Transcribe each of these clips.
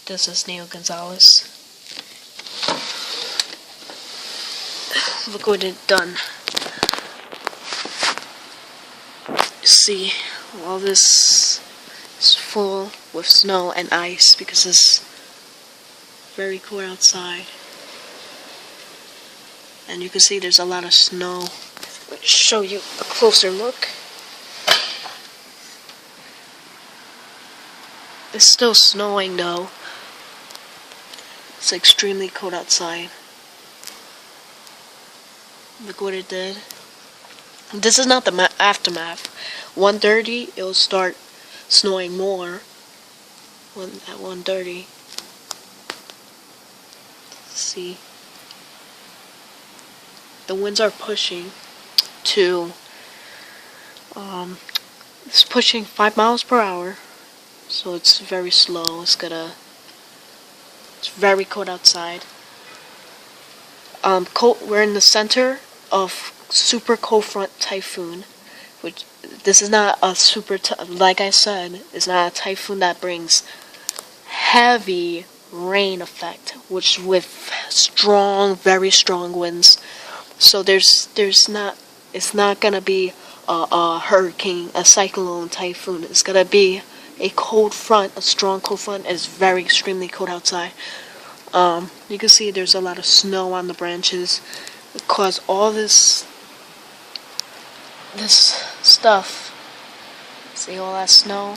This is Neo Gonzalez. Look what it done. See, all this is full with snow and ice because it's very cold outside. And you can see there's a lot of snow. Let's show you a closer look. It's still snowing though. It's extremely cold outside. Look what it did. This is not the aftermath. 1:30, it'll start snowing more. At 1:30. See. The winds are pushing to it's pushing 5 miles per hour. So it's very slow. It's very cold outside. We're in the center of super cold front typhoon, which this is not a like I said, it's not a typhoon that brings heavy rain effect, which with very strong winds. So it's not gonna be a hurricane, a cyclone, typhoon. It's gonna be a cold front, a strong cold front. It's very extremely cold outside. You can see there's a lot of snow on the branches because all this stuff. See all that snow,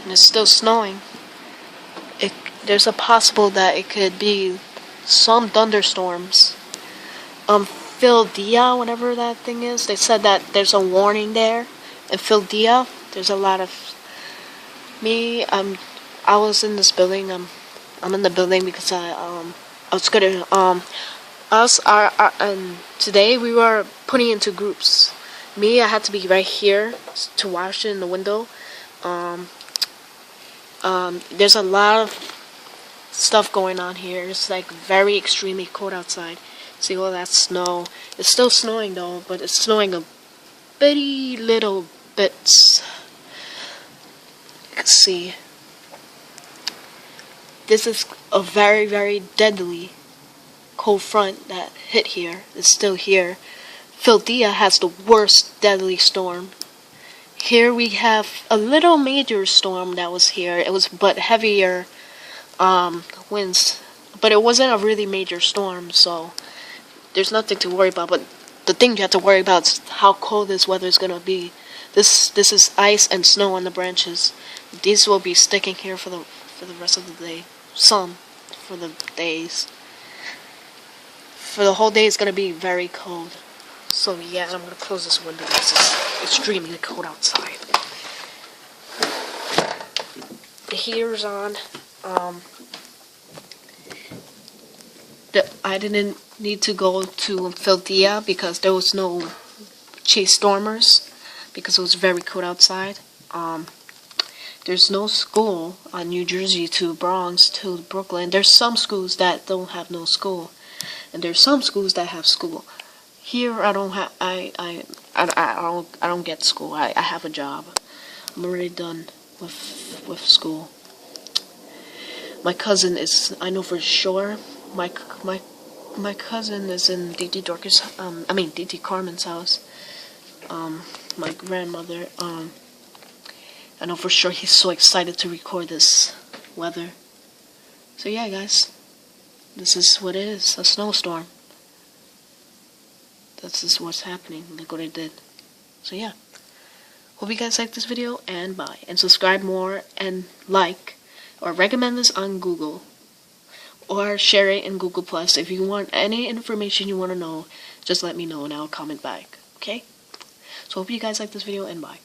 and it's still snowing. There's a possible that it could be some thunderstorms. Philadelphia, whatever that thing is, they said that there's a warning there. In Philadelphia, there's a lot of I was in this building. I'm in the building because I was gonna and today we were putting into groups. I had to be right here to watch it in the window. There's a lot of stuff going on here. It's like very extremely cold outside. See all that snow. It's still snowing though, but it's snowing a bitty little bits. You can see. This is a very, very deadly cold front that hit here. It's still here. Philadelphia has the worst deadly storm. Here we have a little major storm that was here. It was but heavier winds, but it wasn't a really major storm, so there's nothing to worry about. But the thing you have to worry about is how cold this weather is gonna be. This is ice and snow on the branches. These will be sticking here for the rest of the day. Some for the days. For the whole day, it's gonna be very cold. So yeah, I'm gonna close this window because it's extremely cold outside. The heater's on. I didn't need to go to Philadelphia because there was no chase stormers because it was very cold outside. There's no school on New Jersey to Bronx to Brooklyn. There's some schools that don't have no school, and there's some schools that have school. Here I don't have. I don't get school. I have a job. I'm already done with school. My cousin is. I know for sure. My cousin is in DT Carmen's house. My grandmother. I know for sure he's so excited to record this weather. So yeah, guys, this is what it is, a snowstorm. This is what's happening. Look what I did. So yeah, hope you guys like this video, and bye. And subscribe more, and like, or recommend this on Google, or share it in Google+. If you want any information you want to know, just let me know and I'll comment back, okay? So hope you guys like this video, and bye.